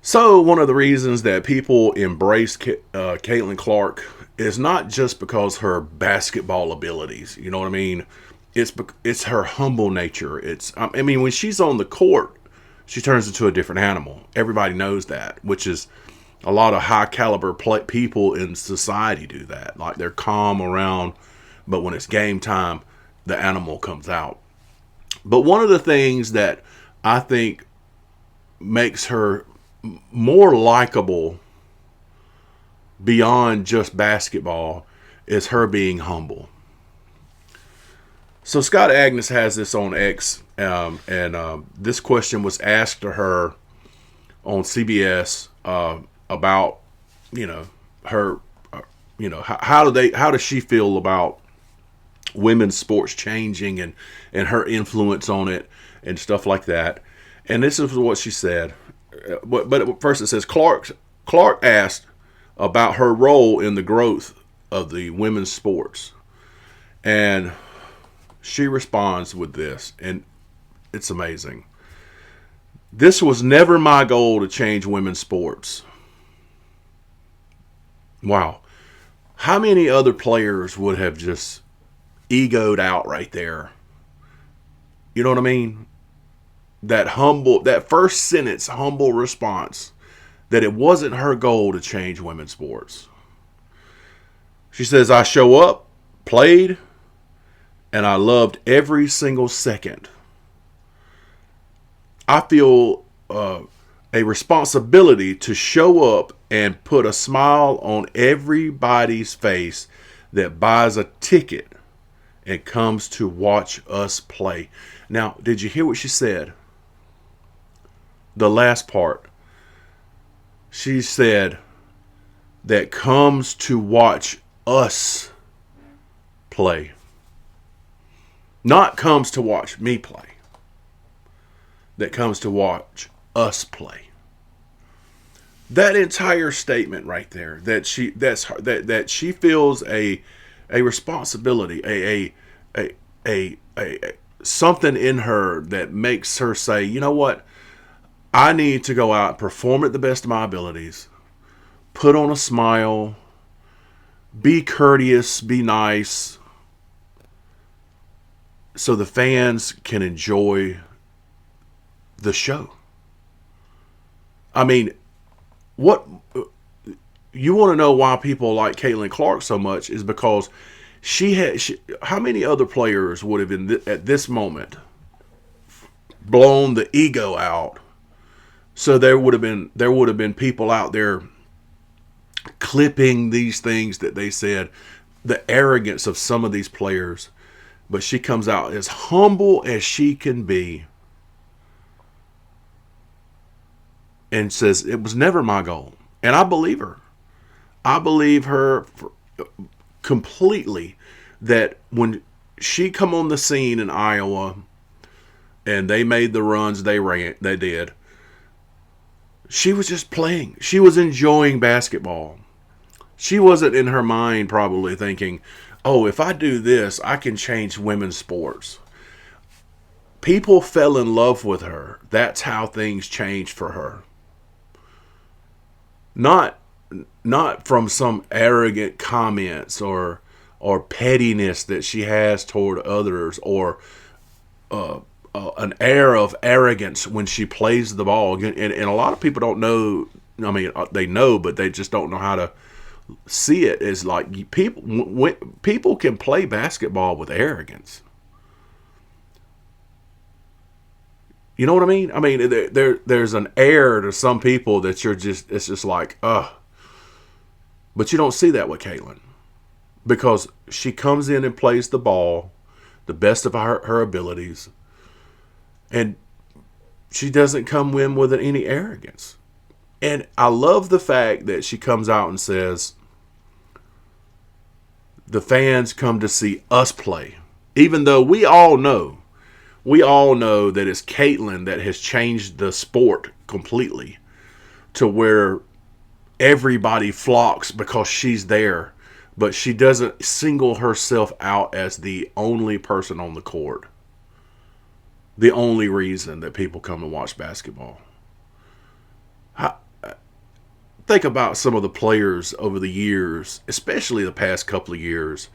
So one of the reasons that people embrace Caitlin Clark is not just because her basketball abilities. You know what I mean? It's her humble nature. I mean, when she's on the court, she turns into a different animal. Everybody knows that, which is a lot of high caliber people in society do that. Like they're calm around, but when it's game time, the animal comes out. But one of the things that I think makes her more likable beyond just basketball is her being humble. So Scott Agnes has this on X, and this question was asked to her on CBS about, you know, her, how does she feel about women's sports changing and her influence on it and stuff like that. And this is what she said. But first it says Clark asked about her role in the growth of the women's sports. And she responds with this, and it's amazing. This was never my goal to change women's sports. Wow. How many other players would have just egoed out right there? You know what I mean? That first sentence, humble response, that it wasn't her goal to change women's sports. She says, I show up, played, and I loved every single second. I feel a responsibility to show up and put a smile on everybody's face that buys a ticket and comes to watch us play. Now, did you hear what she said? The last part. She said that comes to watch us play. Not comes to watch me play. That comes to watch us play. That entire statement right there, that she feels a responsibility, a something in her that makes her say, you know what, I need to go out and perform at the best of my abilities, put on a smile, be courteous, be nice, so the fans can enjoy the show. I mean, what you want to know why people like Caitlin Clark so much is because how many other players would have at this moment blown the ego out? So there would have been people out there clipping these things that they said, the arrogance of some of these players. But she comes out as humble as she can be and says, it was never my goal. And I believe her. I believe her completely, that when she come on the scene in Iowa and they made the runs they did, she was just playing. She was enjoying basketball. She wasn't in her mind probably thinking, oh, if I do this, I can change women's sports. People fell in love with her. That's how things changed for her. Not from some arrogant comments or pettiness that she has toward others, or an air of arrogance when she plays the ball. And a lot of people don't know. I mean, they know, but they just don't know how to see it. Is like people can play basketball with arrogance. You know what I mean? I mean, there's an air to some people that it's just like, ugh. But you don't see that with Caitlin, because she comes in and plays the ball the best of her abilities, and she doesn't come in with any arrogance. And I love the fact that she comes out and says, the fans come to see us play. Even though we all know that it's Caitlin that has changed the sport completely to where everybody flocks because she's there, but she doesn't single herself out as the only person on the court, the only reason that people come to watch basketball. think about some of the players over the years, especially the past couple of years,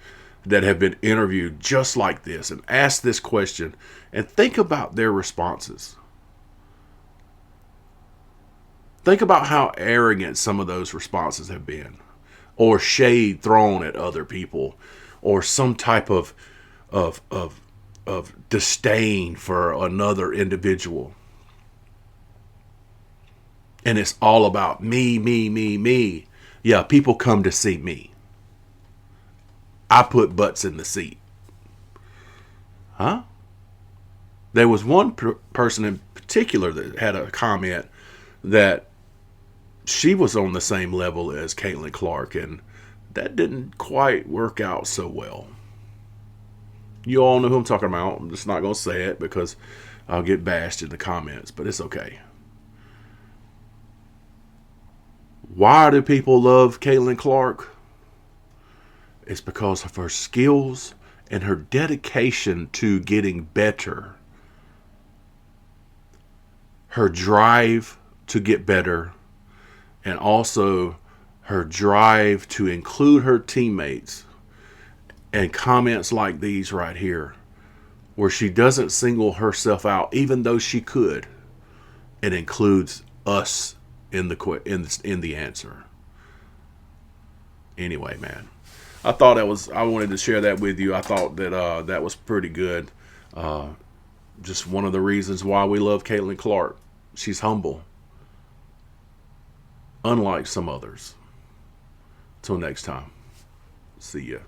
that have been interviewed just like this and asked this question, and think about their responses. Think about how arrogant some of those responses have been, or shade thrown at other people, or some type of disdain for another individual. And it's all about me, me, me, me. Yeah, people come to see me. I put butts in the seat. Huh? There was one person in particular that had a comment that she was on the same level as Caitlin Clark, and that didn't quite work out so well. You all know who I'm talking about. I'm just not going to say it because I'll get bashed in the comments, but it's okay. Why do people love Caitlin Clark? It's because of her skills and her dedication to getting better. Her drive to get better, and also her drive to include her teammates, and comments like these right here, where she doesn't single herself out, even though she could. It includes us in the answer. Anyway, man, I wanted to share that with you. I thought that that was pretty good. Just one of the reasons why we love Caitlin Clark. She's humble, unlike some others. Till next time, see ya.